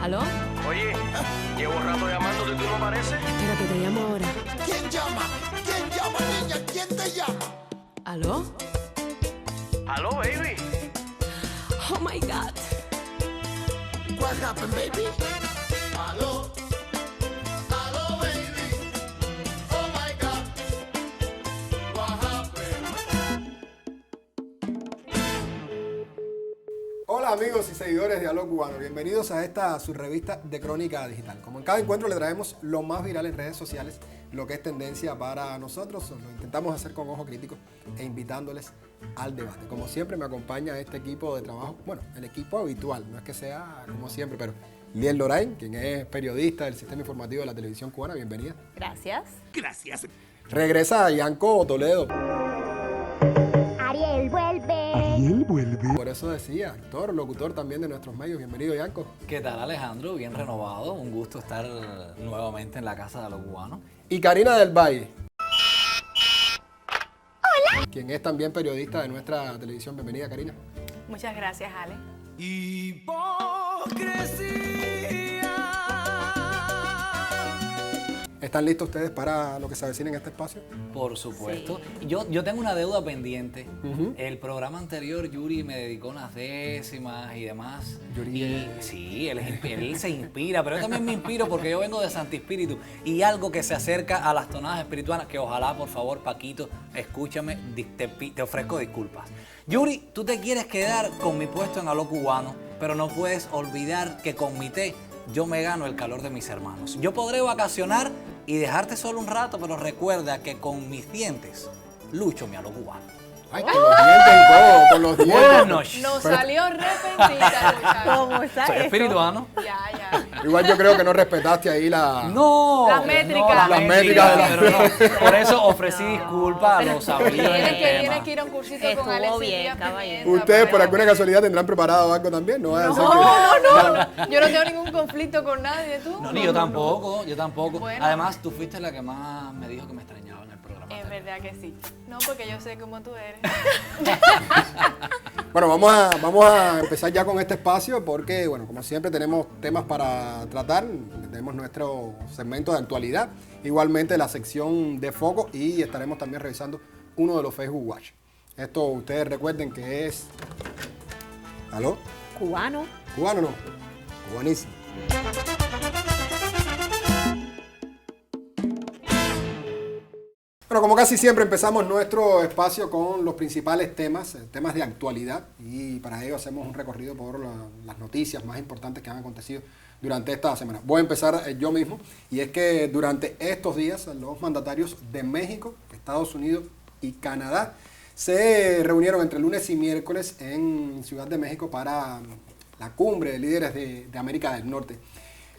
¿Aló? Oye, llevo rato llamándote y tú no apareces. Espérate, te llamo ahora. ¿Quién llama? ¿Quién llama, niña? ¿Quién te llama? ¿Aló? Aló, baby. Oh my God. What happened, baby? Aló. Aló, baby. Oh my God. What happened? Hola amigos y seguidores de Aló Cubano, bienvenidos a esta su revista de Crónica Digital. Como en cada encuentro le traemos lo más viral en redes sociales, lo que es tendencia para nosotros, lo intentamos hacer con ojo crítico e invitándoles al debate. Como siempre me acompaña este equipo de trabajo, bueno, el equipo habitual, no es que sea como siempre, pero Liel Lorain, quien es periodista del Sistema Informativo de la Televisión Cubana, bienvenida. Gracias. Regresa Yanko Toledo. Ariel vuelve. Por eso decía, actor, locutor también de nuestros medios. Bienvenido, Yanko. ¿Qué tal, Alejandro? Bien renovado. Un gusto estar nuevamente en la casa de los cubanos. Y Karina del Valle. Hola. Quien es también periodista de nuestra televisión. Bienvenida, Karina. Muchas gracias, Ale. ¿Están listos ustedes para lo que se avecina en este espacio? Por supuesto. Yo tengo una deuda pendiente. El programa anterior, Yuri me dedicó unas décimas y demás. Yuri Y sí, él se inspira, pero yo también me inspiro porque yo vengo de Santi Espíritu. Y algo que se acerca a las tonadas espirituales, que ojalá, por favor, Paquito, escúchame, te ofrezco disculpas. Yuri, tú te quieres quedar con mi puesto en Aló Cubano, pero no puedes olvidar que con mi té yo me gano el calor de mis hermanos. Yo podré vacacionar y dejarte solo un rato, pero recuerda que con mis dientes lucho mi Aló Cubano. Ay, con los dientes y todo, con los dientes. Buenas noches. Nos salió repentina, muchachos. ¿Cómo está Soy eso? espirituano. Ya. Igual yo creo que no respetaste ahí la... No. Las métricas. Las métricas de la- pero no. Por eso ofrecí disculpas a los sabios del Tienes que ir tema. a un cursito Estuvo con Alex bien, Díaz caballero. Pimienta, Ustedes por para- alguna casualidad tendrán preparado algo también, no vaya a ser que... No. Yo no tengo ningún conflicto con nadie, ¿tú? No, ni yo tampoco, yo tampoco. Bueno. Además, tú fuiste la que más me dijo que me extrañaba en el programa. Es verdad que sí. No, porque yo sé cómo tú eres. Bueno, vamos a empezar ya con este espacio porque, bueno, como siempre tenemos temas para tratar. Tenemos nuestro segmento de actualidad, igualmente la sección de foco y estaremos también revisando uno de los Facebook Watch. Esto ustedes recuerden que es... ¿Aló? Cubano. ¿Cubano o no? Cubanísimo. Bueno, como casi siempre empezamos nuestro espacio con los principales temas de actualidad y para ello hacemos un recorrido por las noticias más importantes que han acontecido durante esta semana. Voy a empezar yo mismo y es que durante estos días los mandatarios de México, Estados Unidos y Canadá se reunieron entre lunes y miércoles en Ciudad de México para la cumbre de líderes de América del Norte.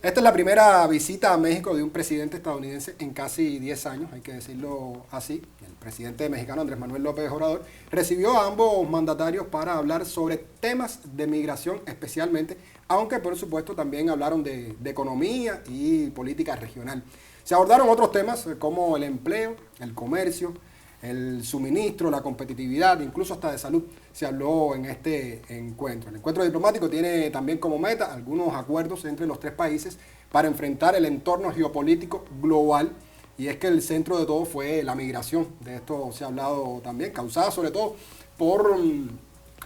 Esta es la primera visita a México de un presidente estadounidense en casi 10 años, hay que decirlo así. El presidente mexicano Andrés Manuel López Obrador recibió a ambos mandatarios para hablar sobre temas de migración especialmente, aunque por supuesto también hablaron de economía y política regional. Se abordaron otros temas como el empleo, el comercio, el suministro, la competitividad, incluso hasta de salud se habló en este encuentro. El encuentro diplomático tiene también como meta algunos acuerdos entre los tres países para enfrentar el entorno geopolítico global y es que el centro de todo fue la migración. De esto se ha hablado también, causada sobre todo por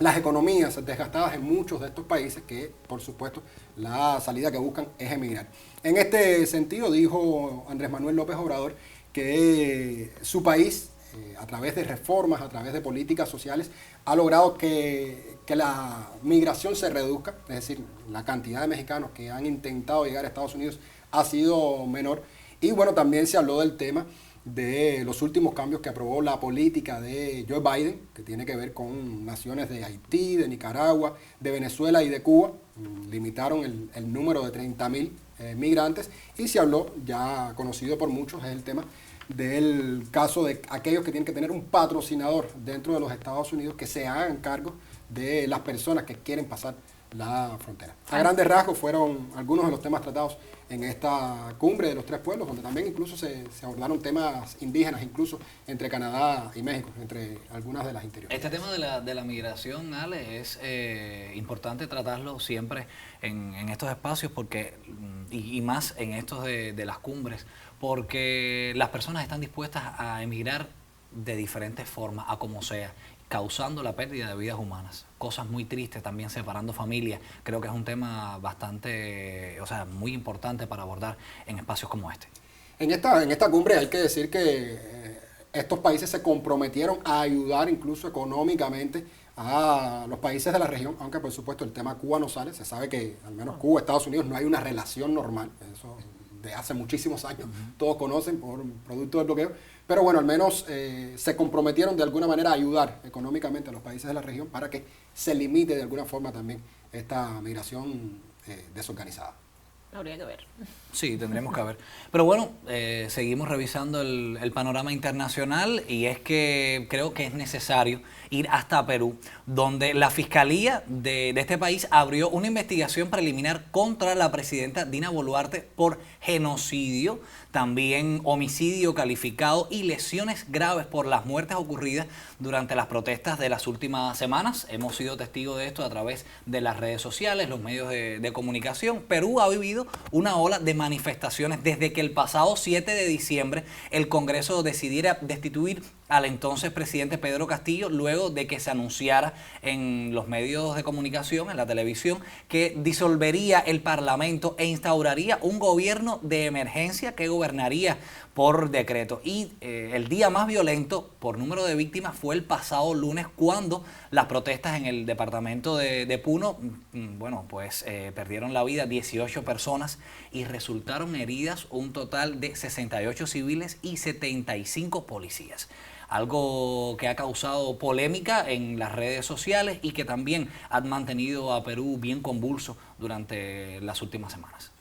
las economías desgastadas en muchos de estos países que, por supuesto, la salida que buscan es emigrar. En este sentido, dijo Andrés Manuel López Obrador que su país a través de reformas, a través de políticas sociales, ha logrado que la migración se reduzca, es decir, la cantidad de mexicanos que han intentado llegar a Estados Unidos ha sido menor. Y bueno, también se habló del tema de los últimos cambios que aprobó la política de Joe Biden, que tiene que ver con naciones de Haití, de Nicaragua, de Venezuela y de Cuba. Limitaron el número de 30,000 migrantes y se habló, ya conocido por muchos, es el tema del caso de aquellos que tienen que tener un patrocinador dentro de los Estados Unidos que se hagan cargo de las personas que quieren pasar la frontera. A grandes rasgos fueron algunos de los temas tratados en esta cumbre de los tres pueblos, donde también incluso se abordaron temas indígenas, incluso entre Canadá y México, entre algunas de las interiores. Este tema de la migración, Ale, es importante tratarlo siempre en estos espacios porque y más en estos de las cumbres, porque las personas están dispuestas a emigrar de diferentes formas, a como sea, causando la pérdida de vidas humanas. Cosas muy tristes, también separando familias. Creo que es un tema bastante, muy importante para abordar en espacios como este. En esta cumbre hay que decir que estos países se comprometieron a ayudar incluso económicamente a los países de la región, aunque por supuesto el tema Cuba no sale. Se sabe que al menos Cuba, Estados Unidos, no hay una relación normal. Eso de hace muchísimos años, todos conocen por producto del bloqueo. Pero bueno, al menos se comprometieron de alguna manera a ayudar económicamente a los países de la región para que se limite de alguna forma también esta migración desorganizada. Habría que ver. Sí, tendremos que ver. Pero bueno, seguimos revisando el panorama internacional y es que creo que es necesario ir hasta Perú, donde la Fiscalía de este país abrió una investigación preliminar contra la presidenta Dina Boluarte por genocidio, también homicidio calificado y lesiones graves por las muertes ocurridas durante las protestas de las últimas semanas. Hemos sido testigos de esto a través de las redes sociales, los medios de comunicación. Perú ha vivido una ola de manifestaciones desde que el pasado 7 de diciembre el Congreso decidiera destituir al entonces presidente Pedro Castillo, luego de que se anunciara en los medios de comunicación, en la televisión, que disolvería el Parlamento e instauraría un gobierno de emergencia que gobernaría por decreto. Y el día más violento por número de víctimas fue el pasado lunes, cuando las protestas en el departamento de Puno, perdieron la vida 18 personas y resultaron heridas un total de 68 civiles y 75 policías. Algo que ha causado polémica en las redes sociales y que también ha mantenido a Perú bien convulso durante las últimas semanas.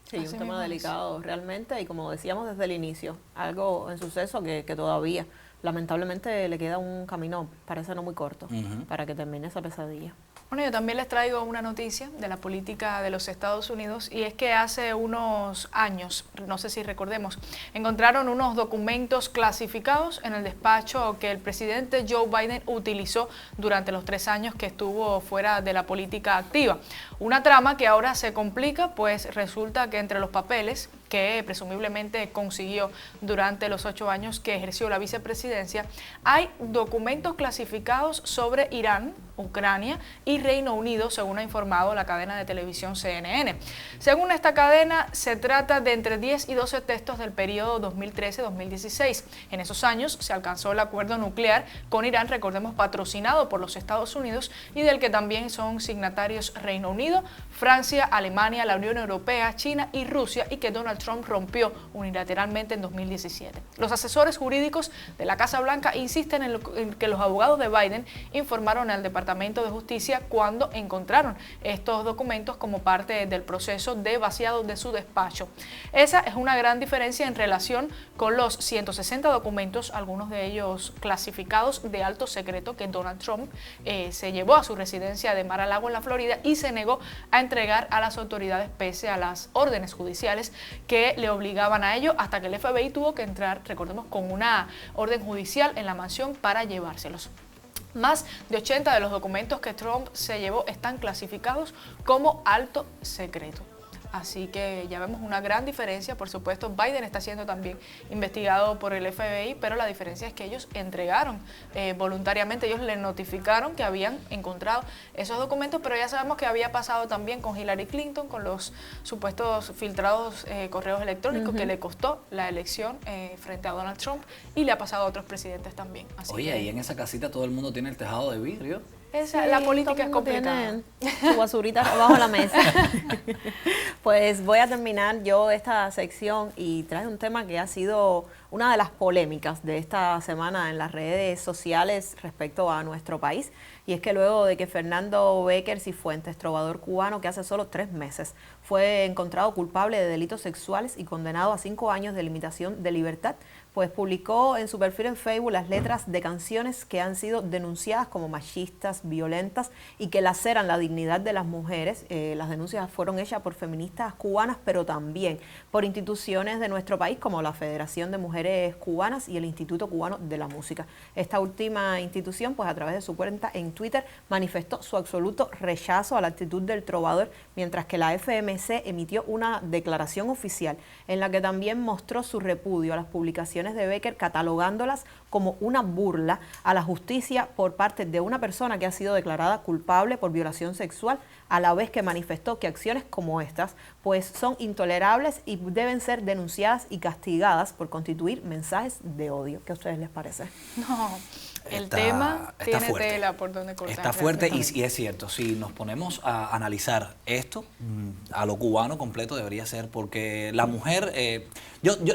Sí, un tema delicado realmente, y como decíamos desde el inicio, algo en suceso que todavía lamentablemente le queda un camino, parece no muy corto, para que termine esa pesadilla. Bueno, yo también les traigo una noticia de la política de los Estados Unidos, y es que hace unos años, no sé si recordemos, encontraron unos documentos clasificados en el despacho que el presidente Joe Biden utilizó durante los 3 años que estuvo fuera de la política activa. Una trama que ahora se complica, pues resulta que entre los papeles que presumiblemente consiguió durante los 8 años que ejerció la vicepresidencia, hay documentos clasificados sobre Irán, Ucrania y Reino Unido, según ha informado la cadena de televisión CNN. Según esta cadena, se trata de entre 10 y 12 textos del periodo 2013-2016. En esos años se alcanzó el acuerdo nuclear con Irán, recordemos, patrocinado por los Estados Unidos y del que también son signatarios Reino Unido, Francia, Alemania, la Unión Europea, China y Rusia, y que Donald Trump rompió unilateralmente en 2017. Los asesores jurídicos de la Casa Blanca insisten en que los abogados de Biden informaron al Departamento de Justicia cuando encontraron estos documentos como parte del proceso de vaciado de su despacho. Esa es una gran diferencia en relación con los 160 documentos, algunos de ellos clasificados de alto secreto, que Donald Trump se llevó a su residencia de Mar-a-Lago en la Florida y se negó a entregar a las autoridades pese a las órdenes judiciales que le obligaban a ello, hasta que el FBI tuvo que entrar, recordemos, con una orden judicial en la mansión para llevárselos. Más de 80 de los documentos que Trump se llevó están clasificados como alto secreto. Así que ya vemos una gran diferencia. Por supuesto, Biden está siendo también investigado por el FBI, pero la diferencia es que ellos entregaron voluntariamente, ellos le notificaron que habían encontrado esos documentos, pero ya sabemos que había pasado también con Hillary Clinton, con los supuestos filtrados correos electrónicos que le costó la elección frente a Donald Trump, y le ha pasado a otros presidentes también. Así Oye, ahí en esa casita todo el mundo tiene el tejado de vidrio. La política es complicada. Su basurita abajo la mesa. Pues voy a terminar yo esta sección y traje un tema que ha sido una de las polémicas de esta semana en las redes sociales respecto a nuestro país, y es que luego de que Fernando Béquer Cifuentes, trovador cubano que hace solo 3 meses fue encontrado culpable de delitos sexuales y condenado a 5 años de limitación de libertad, pues publicó en su perfil en Facebook las letras de canciones que han sido denunciadas como machistas, violentas y que laceran la dignidad de las mujeres. Las denuncias fueron hechas por feministas cubanas, pero también por instituciones de nuestro país como la Federación de Mujeres Cubanas y el Instituto Cubano de la Música. Esta última institución, pues a través de su cuenta en Twitter, manifestó su absoluto rechazo a la actitud del trovador, mientras que la FMC emitió una declaración oficial en la que también mostró su repudio a las publicaciones de Béquer, catalogándolas como una burla a la justicia por parte de una persona que ha sido declarada culpable por violación sexual, a la vez que manifestó que acciones como estas pues son intolerables y deben ser denunciadas y castigadas por constituir mensajes de odio. ¿Qué a ustedes les parece? No, el tema tiene fuerte. Tela por donde cortar. Está fuerte y es cierto, si nos ponemos a analizar esto, a lo cubano completo debería ser, porque la mujer, ese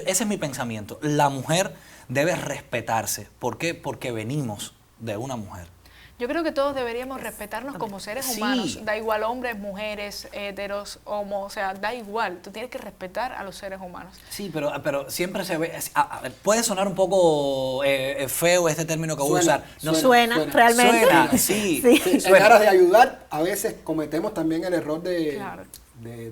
es mi pensamiento, la mujer debe respetarse. ¿Por qué? Porque venimos de una mujer. Yo creo que todos deberíamos respetarnos como seres humanos, da igual hombres, mujeres, heteros, homo, o sea, da igual, tú tienes que respetar a los seres humanos. Sí, pero siempre se ve, puede sonar un poco feo este término que voy a usar. No, suena, realmente. Suena, sí. En aras de ayudar, a veces cometemos también el error de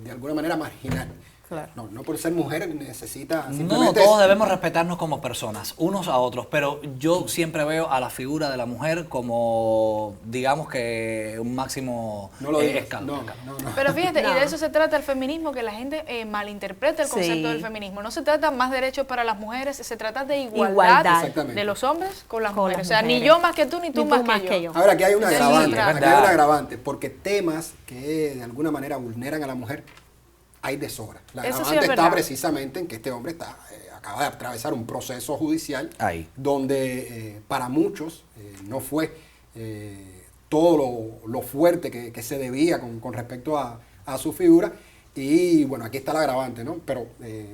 alguna manera marginar. Claro. No por ser mujer necesita No, simplemente... todos debemos respetarnos como personas, unos a otros, pero yo siempre veo a la figura de la mujer como, digamos que un máximo escalón. No. Pero fíjate, y de eso se trata el feminismo, que la gente malinterpreta el concepto del feminismo. No se trata más derechos para las mujeres, se trata de igualdad de los hombres con las mujeres. O sea, ni yo más que tú, ni tú más que yo. Ahora, aquí hay un Entonces, agravante, porque temas que de alguna manera vulneran a la mujer hay de sobra. La agravante está precisamente en que este hombre acaba de atravesar un proceso judicial donde para muchos no fue todo lo fuerte que se debía con respecto a su figura. Y bueno, aquí está el agravante, ¿no? Pero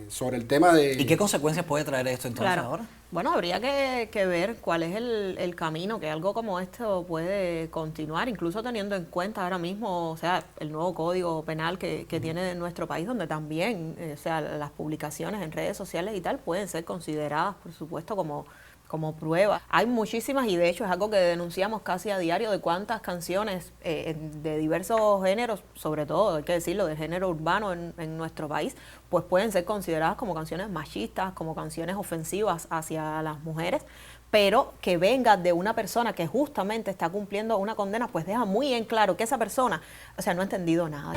sobre el tema de... ¿Y qué consecuencias puede traer esto entonces ahora? Bueno, habría que ver cuál es el camino, que algo como esto puede continuar, incluso teniendo en cuenta ahora mismo, o sea, el nuevo código penal que tiene nuestro país, donde también, o sea, las publicaciones en redes sociales y tal pueden ser consideradas, por supuesto, como prueba. Hay muchísimas, y de hecho es algo que denunciamos casi a diario, de cuántas canciones de diversos géneros, sobre todo, hay que decirlo, del género urbano en nuestro país, pues pueden ser consideradas como canciones machistas, como canciones ofensivas hacia las mujeres, pero que venga de una persona que justamente está cumpliendo una condena, pues deja muy en claro que esa persona, o sea, no ha entendido nada.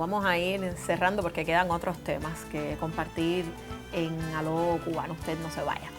Vamos a ir cerrando porque quedan otros temas que compartir en Aló Cubano. Usted no se vaya.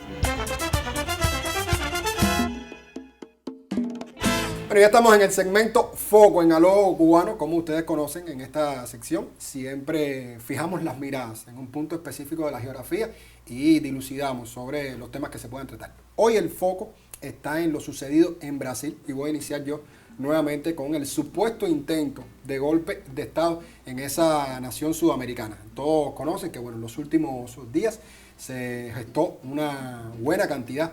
Bueno, ya estamos en el segmento Foco en Aló Cubano. Como ustedes conocen, en esta sección siempre fijamos las miradas en un punto específico de la geografía y dilucidamos sobre los temas que se pueden tratar. Hoy el foco está en lo sucedido en Brasil y voy a iniciar yo nuevamente con el supuesto intento de golpe de Estado en esa nación sudamericana. Todos conocen que bueno, en los últimos días se gestó una buena cantidad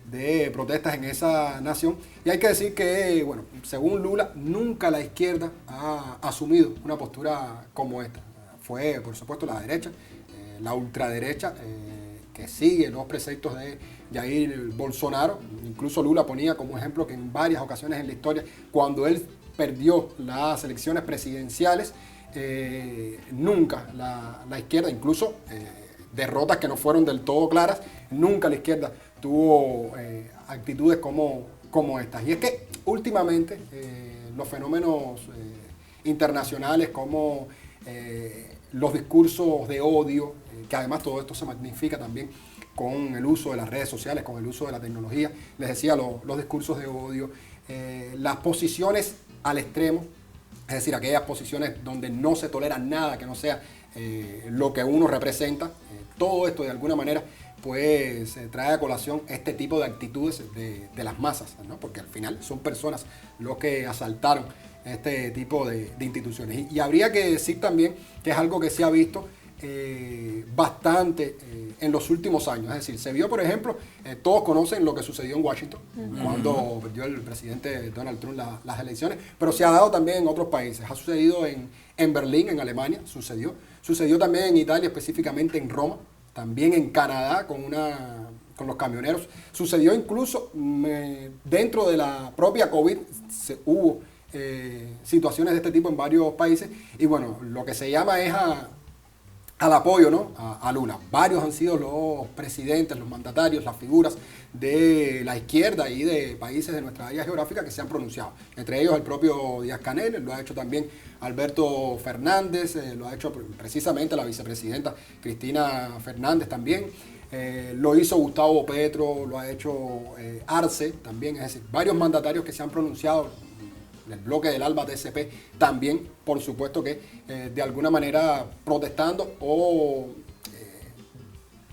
de protestas en esa nación y hay que decir que, bueno, según Lula, nunca la izquierda ha asumido una postura como esta. Fue, por supuesto, la derecha, la ultraderecha, que sigue los preceptos de Jair Bolsonaro. Incluso Lula ponía como ejemplo que en varias ocasiones en la historia, cuando él perdió las elecciones presidenciales, nunca la izquierda, incluso derrotas que no fueron del todo claras, nunca la izquierda tuvo actitudes como estas. Y es que últimamente los fenómenos internacionales como los discursos de odio, que además todo esto se magnifica también con el uso de las redes sociales, con el uso de la tecnología, les decía, los discursos de odio, las posiciones al extremo, es decir, aquellas posiciones donde no se tolera nada que no sea lo que uno representa, todo esto de alguna manera pues trae a colación este tipo de actitudes de las masas, ¿no? Porque al final son personas los que asaltaron este tipo de instituciones. Y habría que decir también que es algo que se ha visto bastante en los últimos años. Es decir, se vio, por ejemplo, todos conocen lo que sucedió en Washington, cuando perdió el presidente Donald Trump las elecciones, pero se ha dado también en otros países. Ha sucedido en Berlín, en Alemania, sucedió también en Italia, específicamente en Roma, también en Canadá con los camioneros. Sucedió incluso dentro de la propia COVID, hubo situaciones de este tipo en varios países, y bueno, lo que se llama es al apoyo, ¿no?, a Lula. Varios han sido los presidentes, los mandatarios, las figuras de la izquierda y de países de nuestra área geográfica que se han pronunciado. Entre ellos el propio Díaz-Canel, lo ha hecho también Alberto Fernández, lo ha hecho precisamente la vicepresidenta Cristina Fernández también. Lo hizo Gustavo Petro, lo ha hecho Arce también, es decir, varios mandatarios que se han pronunciado. El bloque del ALBA TSP también, por supuesto que de alguna manera protestando o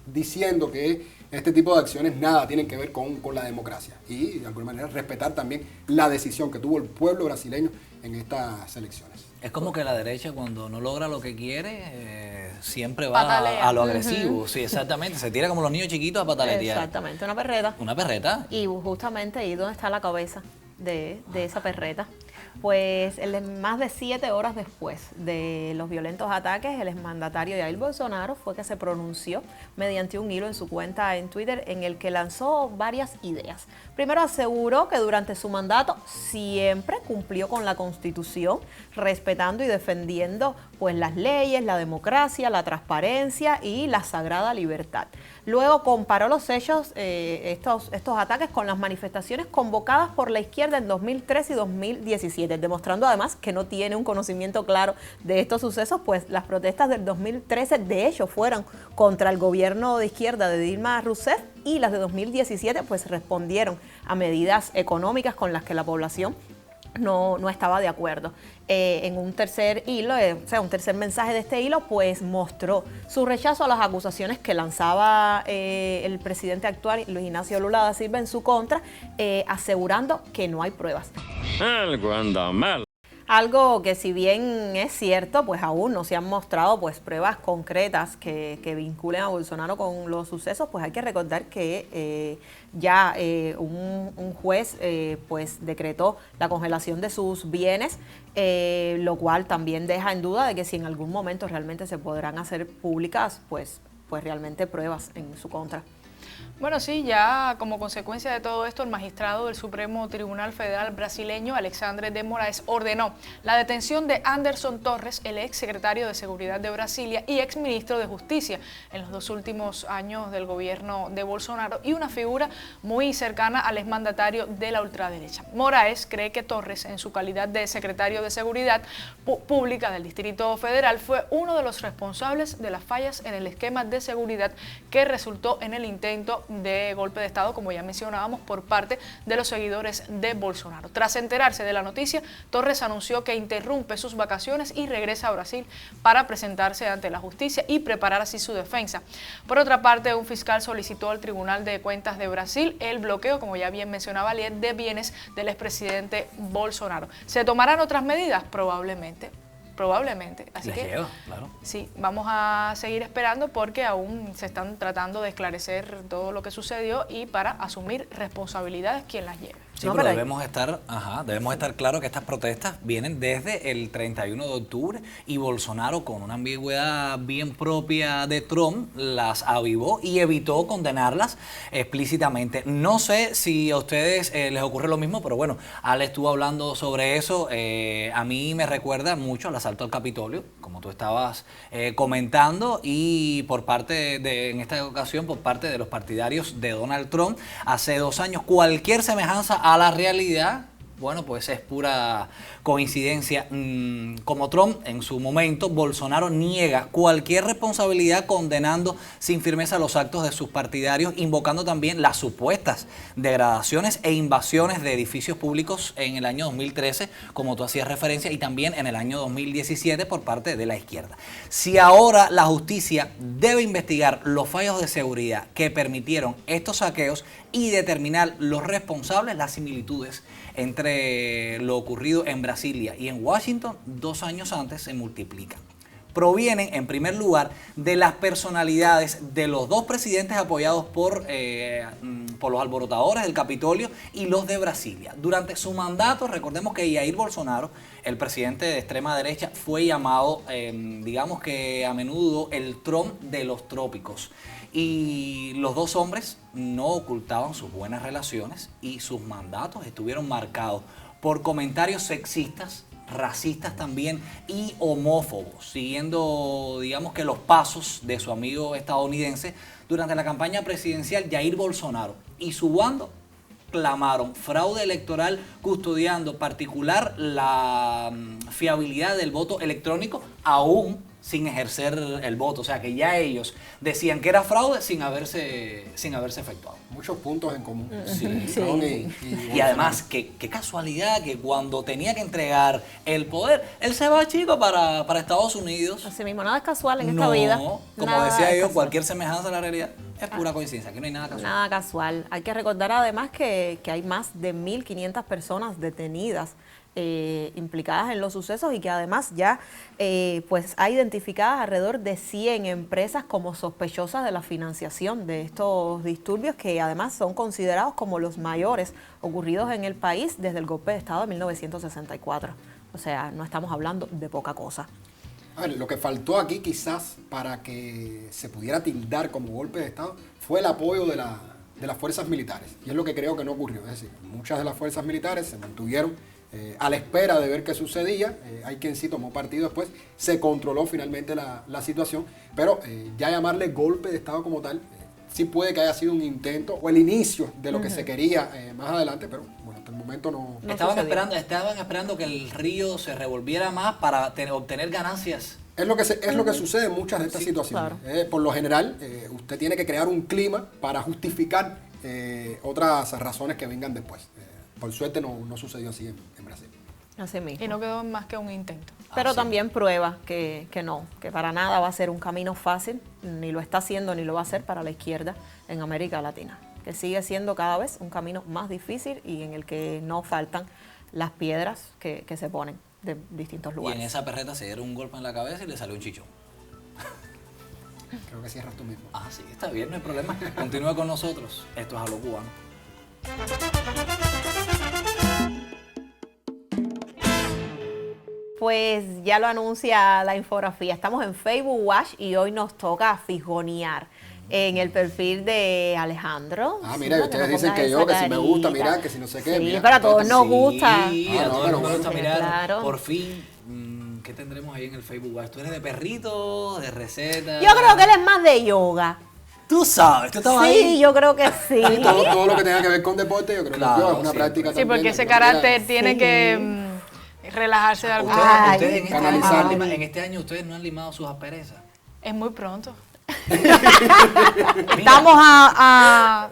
diciendo que este tipo de acciones nada tienen que ver con la democracia y de alguna manera respetar también la decisión que tuvo el pueblo brasileño en estas elecciones. Es como que la derecha cuando no logra lo que quiere siempre va Patalea. a lo agresivo. Sí, exactamente. Se tira como los niños chiquitos a pataletear. Exactamente, una perreta. Una perreta. Y justamente ahí donde está la cabeza de esa perreta. Pues más de 7 horas después de los violentos ataques, el exmandatario Jair Bolsonaro fue que se pronunció mediante un hilo en su cuenta en Twitter en el que lanzó varias ideas. Primero aseguró que durante su mandato siempre cumplió con la Constitución, respetando y defendiendo pues las leyes, la democracia, la transparencia y la sagrada libertad. Luego comparó los hechos, estos ataques con las manifestaciones convocadas por la izquierda en 2013 y 2017, demostrando además que no tiene un conocimiento claro de estos sucesos, pues las protestas del 2013 de hecho fueron contra el gobierno de izquierda de Dilma Rousseff y las de 2017 pues respondieron a medidas económicas con las que la población no estaba de acuerdo. En un tercer hilo, un tercer mensaje de este hilo, pues mostró su rechazo a las acusaciones que lanzaba el presidente actual, Luis Ignacio Lula da Silva, en su contra, asegurando que no hay pruebas. Algo anda mal. Algo que si bien es cierto, pues aún no se han mostrado pues pruebas concretas que vinculen a Bolsonaro con los sucesos, pues hay que recordar que ya un juez pues decretó la congelación de sus bienes, lo cual también deja en duda de que si en algún momento realmente se podrán hacer públicas pues realmente pruebas en su contra. Bueno, sí, ya como consecuencia de todo esto, el magistrado del Supremo Tribunal Federal brasileño, Alexandre de Moraes, ordenó la detención de Anderson Torres, el ex secretario de Seguridad de Brasilia y ex ministro de Justicia en los 2 últimos años del gobierno de Bolsonaro y una figura muy cercana al exmandatario de la ultraderecha. Moraes cree que Torres, en su calidad de secretario de Seguridad Pública del Distrito Federal, fue uno de los responsables de las fallas en el esquema de seguridad que resultó en el intento de golpe de Estado, como ya mencionábamos, por parte de los seguidores de Bolsonaro. Tras enterarse de la noticia, Torres anunció que interrumpe sus vacaciones y regresa a Brasil para presentarse ante la justicia y preparar así su defensa. Por otra parte, un fiscal solicitó al Tribunal de Cuentas de Brasil el bloqueo, como ya bien mencionaba Liet, de bienes del expresidente Bolsonaro. ¿Se tomarán otras medidas? Probablemente. Así que claro. Sí, vamos a seguir esperando porque aún se están tratando de esclarecer todo lo que sucedió y para asumir responsabilidades quien las lleve. Sí, pero debemos estar claros que estas protestas vienen desde el 31 de octubre y Bolsonaro, con una ambigüedad bien propia de Trump, las avivó y evitó condenarlas explícitamente. No sé si a ustedes les ocurre lo mismo, pero bueno, Ale estuvo hablando sobre eso. A mí me recuerda mucho al asalto al Capitolio, como tú estabas comentando, y por parte en esta ocasión, por parte de los partidarios de Donald Trump, hace 2 años, cualquier semejanza a la realidad, bueno, pues es pura coincidencia. Como Trump en su momento, Bolsonaro niega cualquier responsabilidad, condenando sin firmeza los actos de sus partidarios, invocando también las supuestas degradaciones e invasiones de edificios públicos en el año 2013, como tú hacías referencia, y también en el año 2017 por parte de la izquierda. Si ahora la justicia debe investigar los fallos de seguridad que permitieron estos saqueos y determinar los responsables, las similitudes entre entre lo ocurrido en Brasilia y en Washington 2 años antes se multiplican. Provienen, en primer lugar, de las personalidades de los 2 presidentes apoyados por los alborotadores del Capitolio y los de Brasilia. Durante su mandato, recordemos que Jair Bolsonaro, el presidente de extrema derecha, fue llamado, digamos que a menudo, el Trump de los trópicos. Y los 2 hombres no ocultaban sus buenas relaciones y sus mandatos estuvieron marcados por comentarios sexistas, racistas también y homófobos, siguiendo, digamos que los pasos de su amigo estadounidense durante la campaña presidencial. Jair Bolsonaro y su bando clamaron fraude electoral, custodiando particular la fiabilidad del voto electrónico aún sin ejercer el voto. O sea que ya ellos decían que era fraude sin haberse efectuado. Muchos puntos en común. Sí. Trump Y además, qué casualidad que cuando tenía que entregar el poder, él se va, chico, para Estados Unidos. Así mismo, nada es casual en esta vida. Como Nada decía es yo, casual. cualquier semejanza a la realidad es pura coincidencia, aquí no hay nada casual. Nada casual. Hay que recordar además que hay más de 1.500 personas detenidas implicadas en los sucesos y que además ya pues ha identificadas alrededor de 100 empresas como sospechosas de la financiación de estos disturbios, que además son considerados como los mayores ocurridos en el país desde el golpe de Estado de 1964. O sea, no estamos hablando de poca cosa. A ver, lo que faltó aquí quizás para que se pudiera tildar como golpe de Estado fue el apoyo de las fuerzas militares. Y es lo que creo que no ocurrió. Es decir, muchas de las fuerzas militares se mantuvieron a la espera de ver qué sucedía. Hay quien sí tomó partido después. Se controló finalmente la situación. Pero ya llamarle golpe de Estado como tal, sí puede que haya sido un intento o el inicio de lo que se quería más adelante. Pero bueno, hasta el momento no Estaban sucedió. esperando que el río se revolviera más para obtener ganancias. Es lo que sucede en muchas de estas situaciones. Claro. Por lo general, usted tiene que crear un clima para justificar otras razones que vengan después. Por suerte no sucedió así en Brasil. Así mismo. Y no quedó más que un intento. Pero sí. también prueba que no, que para nada va a ser un camino fácil, ni lo está haciendo ni lo va a hacer para la izquierda en América Latina, que sigue siendo cada vez un camino más difícil y en el que no faltan las piedras que se ponen de distintos Y lugares. en esa perreta se dieron un golpe en la cabeza y le salió un chichón. Creo que cierras tú mismo. Ah, sí, está bien, no hay problema. Continúa con nosotros. Esto es A lo Cubano. Pues ya lo anuncia la infografía. Estamos en Facebook Watch y hoy nos toca fijonear en el perfil de Alejandro. Ah, mira, y Sí, ustedes no dicen pongas que yo, esa que si me gusta, carita. mira, que si no sé qué. Sí, mira. pero a todos nos gusta. Sí, a no, todos pero nos gusta bueno, mirar. claro. Por fin, ¿qué tendremos ahí en el Facebook Watch? ¿Tú eres de perrito, de receta? Yo creo que él es más de yoga. Tú sabes, tú estabas Sí, ahí. yo creo que sí. Todo lo que tenga que ver con deporte, yo creo Claro, que yo es una sí. práctica Sí, también. porque de ese alguna manera. carácter tiene Sí. que relajarse de alguna Ustedes, manera. Ay, ustedes en, este año, canalizarlo. en este año ustedes no han limado sus asperezas. Es muy pronto. Estamos a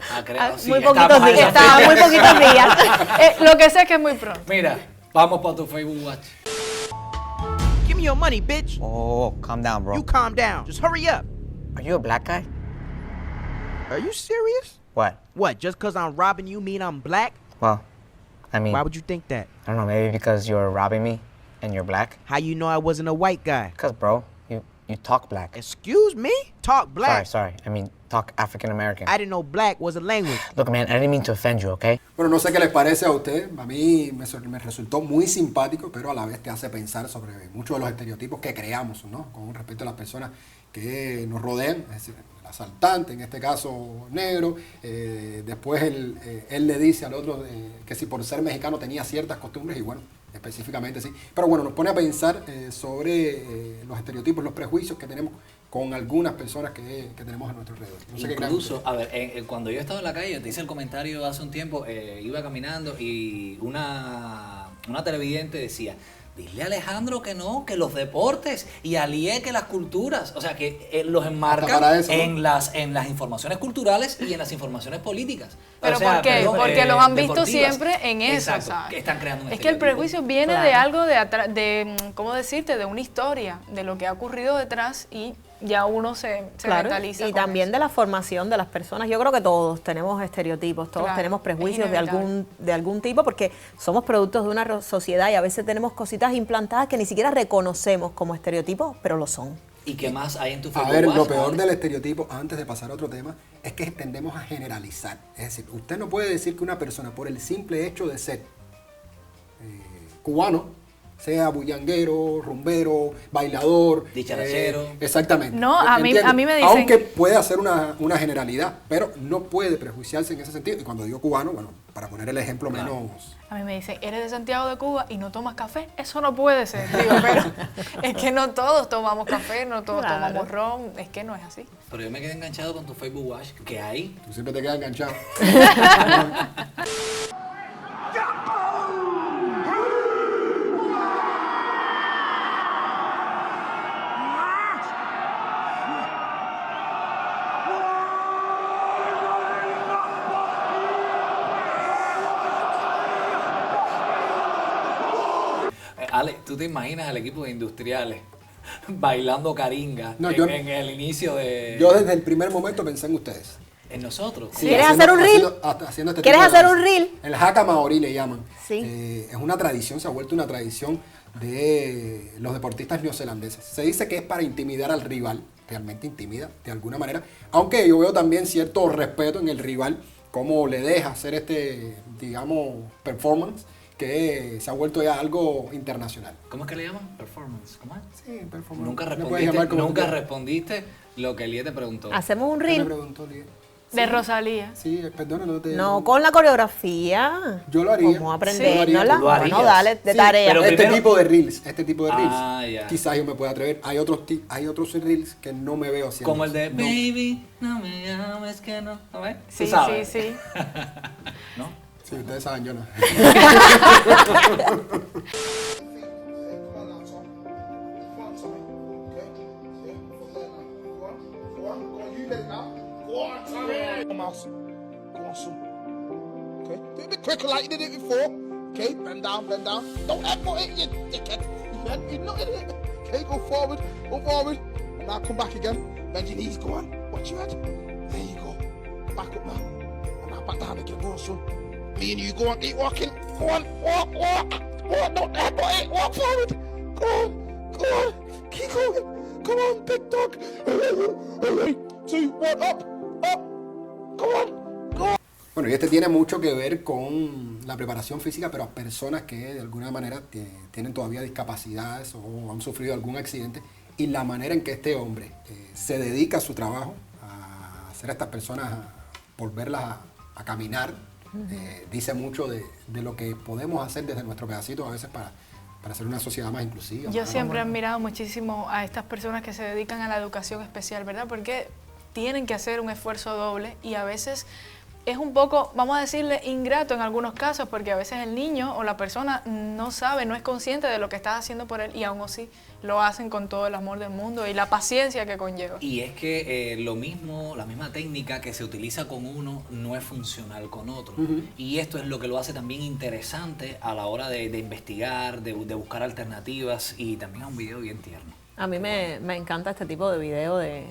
Sí, muy estamos poquitos a días. esa Está fecha. muy poquitos días. Lo que sé es que es muy pronto. Mira, vamos para tu Facebook Watch. Give me your money, bitch. Oh, calm down, bro. You calm down. Just hurry up. Are you a black guy? Are you serious? What? What, just because I'm robbing you mean I'm black? Well, I mean, Why I would you think that? don't know, maybe because you're robbing me and you're black? How you know I wasn't a white guy? Because, bro, you talk black. Excuse me? Talk black. Sorry. I mean, talk African American. I didn't know black was a language. Look, man, I didn't mean to offend you, okay? Bueno, no sé qué les parece a usted. A mí me resultó muy simpático, pero a la vez te hace pensar sobre muchos de los estereotipos que creamos, ¿no? Con respecto a las personas que nos rodean, es decir, el asaltante, en este caso negro. Después él le dice al otro que si por ser mexicano tenía ciertas costumbres, y bueno, específicamente sí. Pero bueno, nos pone a pensar sobre los estereotipos, los prejuicios que tenemos con algunas personas que tenemos a nuestro alrededor. No sé qué creen Incluso, ustedes. a ver, cuando yo estaba en la calle, te hice el comentario hace un tiempo, iba caminando y una televidente decía, dile a Alejandro que no, que los deportes y Alié que las culturas, o sea, que los Hasta enmarca para eso, ¿no? en las informaciones culturales y en las informaciones políticas. ¿Pero O sea, por qué? perdón, Porque los han visto deportivas. siempre en eso, Exacto, ¿sabes? que están creando un Es que el estereotipo. prejuicio viene Claro. de algo de ¿cómo decirte? De una historia, de lo que ha ocurrido detrás y ya uno se Claro, mentaliza. y con también eso. de la formación de las personas. Yo creo que todos tenemos estereotipos, todos Claro, tenemos prejuicios es de algún tipo, porque somos productos de una sociedad y a veces tenemos cositas implantadas que ni siquiera reconocemos como estereotipos, pero lo son. ¿Y qué más hay en tu A Facebook? ver, lo Watch, peor Ale? del estereotipo, antes de pasar a otro tema, es que tendemos a generalizar. Es decir, usted no puede decir que una persona, por el simple hecho de ser cubano, sea bullanguero, rumbero, bailador, Dicharachero. exactamente. No, a mí ¿Entiende? me dicen- Aunque puede hacer una generalidad, pero no puede prejuiciarse en ese sentido. Y cuando digo cubano, bueno, para poner el ejemplo menos... A mí me dicen, eres de Santiago de Cuba y no tomas café. Eso no puede ser. Digo, pero es que no todos tomamos café, no todos Claro. tomamos ron. Es que no es así. Pero yo me quedé enganchado con tu Facebook Watch. ¿Qué hay? Tú siempre te quedas enganchado. Ale, ¿tú te imaginas al equipo de industriales bailando caringa No, en el inicio de... Yo desde el primer momento pensé en ustedes. en nosotros? Sí, ¿Quieres haciendo- hacer un reel? haciendo este ¿Quieres tipo de hacer un danza. reel? El haka maorí le llaman. Sí. Es una tradición, se ha vuelto una tradición de los deportistas neozelandeses. Se dice que es para intimidar al rival, realmente intimida de alguna manera, aunque yo veo también cierto respeto en el rival, cómo le deja hacer este, digamos, performance, que se ha vuelto ya algo internacional. ¿Cómo es que le llaman? Performance. ¿Cómo es? Sí, performance. Nunca Le puedes llamar como nunca tú quieras. respondiste lo que Elie te preguntó. Hacemos un ¿Qué me reel. preguntó, Lidia? De Rosalía. Sí, perdona, no te... No, con la coreografía. Yo lo haría. Vamos a Sí, lo aprendérnosla. haría. ¿Lo harías? Bueno, dale, de Sí, tarea. pero este primero- tipo de reels, Ah, ya. quizás yo me pueda atrever. Hay otros reels que no me veo haciendo. Como el de No. Baby, no me llames que no. ¿No ves? Tú Sí, sí, sabes. sí. ¿No? Sí, ustedes saben, yo no. Mouse. Go on, son. Okay. Do it a bit quicker like you did it before. Okay, bend down, bend down. Don't headbutt it, you dickhead. You're not in it. Okay, go forward, and now come back again. Bend your knees, go on. Watch your head. There you go. Back up now. And now back down again. Go on, son. Me and you, go on, keep walking. Go on, walk. Don't headbutt it. Walk forward. Go on. Keep going. Come on, big dog. 3, 2, 1, up. Go on. Bueno, y este tiene mucho que ver con la preparación física, pero a personas que de alguna manera tienen todavía discapacidades o han sufrido algún accidente, y la manera en que este hombre se dedica a su trabajo, a hacer a estas personas, volverlas a caminar, dice mucho de lo que podemos hacer desde nuestro pedacito a veces para hacer una sociedad más inclusiva. Yo más siempre he buena. admirado muchísimo a estas personas que se dedican a la educación especial, ¿verdad? Porque tienen que hacer un esfuerzo doble y a veces es un poco, vamos a decirle, ingrato en algunos casos, porque a veces el niño o la persona no sabe, no es consciente de lo que estás haciendo por él y aún así lo hacen con todo el amor del mundo y la paciencia que conlleva. Y es que lo mismo, la misma técnica que se utiliza con uno no es funcional con otro. Y esto es lo que lo hace también interesante a la hora de investigar, de buscar alternativas, y también es un video bien tierno. A mí me encanta este tipo de video de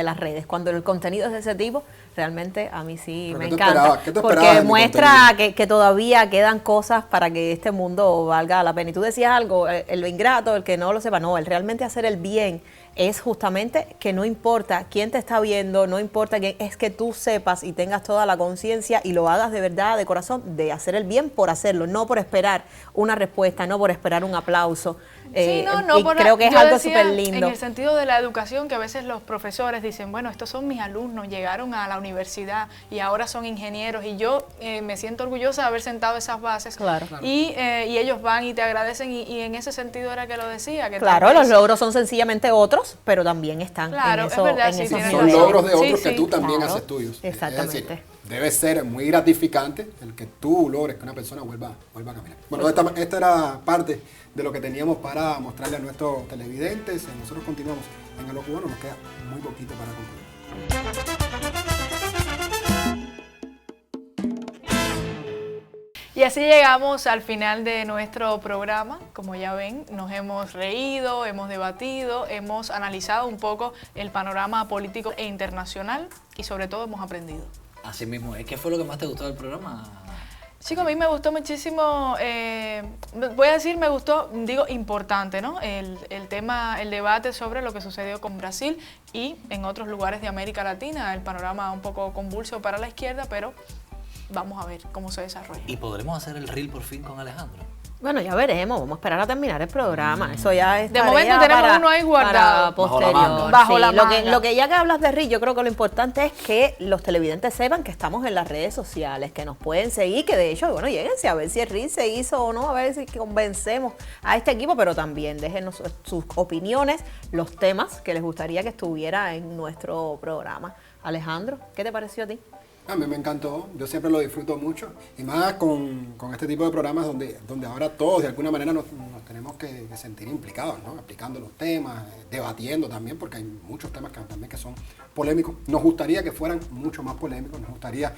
las redes. Cuando el contenido es de ese tipo, realmente a mí sí ¿Pero me qué tú encanta. esperabas? ¿Qué tú esperabas Porque de mi muestra que todavía quedan cosas para que este mundo valga la pena. Y tú decías algo, el ingrato, el que no lo sepa, no, el realmente hacer el bien es justamente que no importa quién te está viendo, no importa quién, es que tú sepas y tengas toda la conciencia y lo hagas de verdad, de corazón, de hacer el bien por hacerlo, no por esperar una respuesta, no por esperar un aplauso. Sí, Y creo que es yo algo decía, súper lindo. En el sentido de la educación, que a veces los profesores dicen, bueno, estos son mis alumnos, llegaron a la universidad y ahora son ingenieros y yo me siento orgullosa de haber sentado esas bases. Claro. Y ellos van y te agradecen y en ese sentido era que lo decía. Que Claro, tal los vez- logros son sencillamente otros, pero también están Claro, en es eso. verdad, en sí, esos tienes Son razón. logros de Sí, otros que sí. tú también Claro, haces tuyos. exactamente. Es decir, debe ser muy gratificante el que tú logres que una persona vuelva a caminar. Bueno, esta era parte de lo que teníamos para mostrarle a nuestros televidentes. Nosotros continuamos en A lo Cubano, nos queda muy poquito para concluir. Y así llegamos al final de nuestro programa. Como ya ven, nos hemos reído, hemos debatido, hemos analizado un poco el panorama político e internacional y sobre todo hemos aprendido. Así mismo, ¿qué fue lo que más te gustó del programa? Chico, a mí me gustó muchísimo, voy a decir me gustó, digo importante, ¿no? El tema, el debate sobre lo que sucedió con Brasil y en otros lugares de América Latina, el panorama un poco convulso para la izquierda, pero vamos a ver cómo se desarrolla. ¿Y podremos hacer el reel por fin con Alejandro? Bueno, ya veremos, vamos a esperar a terminar el programa. Eso ya es de momento tenemos uno ahí guardado. Bajo la manga. Lo que ya que hablas de reel, yo creo que lo importante es que los televidentes sepan que estamos en las redes sociales, que nos pueden seguir, que de hecho, bueno, lléguense a ver si el reel se hizo o no, a ver si convencemos a este equipo, pero también déjenos sus opiniones, los temas que les gustaría que estuviera en nuestro programa. Alejandro, ¿qué te pareció a ti? A mí me encantó, yo siempre lo disfruto mucho y más con este tipo de programas donde ahora todos de alguna manera nos tenemos que sentir implicados, ¿no? Aplicando los temas, debatiendo también, porque hay muchos temas que son polémicos. Nos gustaría que fueran mucho más polémicos, nos gustaría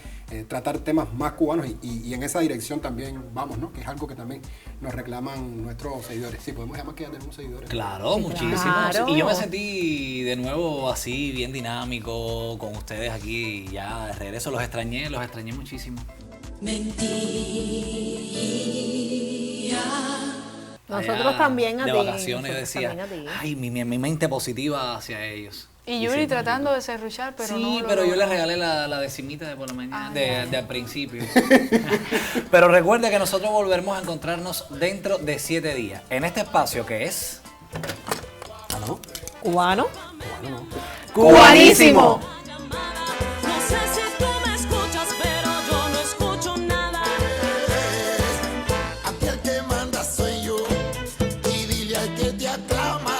tratar temas más cubanos y en esa dirección también vamos, ¿no? Que es algo que también nos reclaman nuestros seguidores. Sí, podemos llamar que ya tenemos seguidores. Claro, muchísimos. Claro. Y yo me sentí de nuevo así, bien dinámico con ustedes aquí, ya de regreso. Los extrañé muchísimo. Nosotros también a de ti. vacaciones yo decía, También a ti. ay, mi mente positiva hacia ellos. Y Yuri tratando de serruchar, pero sí, no. pero yo le regalé la decimita de por la mañana, de al principio. Pero recuerda que nosotros volveremos a encontrarnos dentro de 7 días. En este espacio que es... ¿Aló? ¿Cubano? ¡Cubanísimo! No sé si tú me escuchas, pero yo no escucho nada. Aquí el que manda soy yo y dile al que te aclama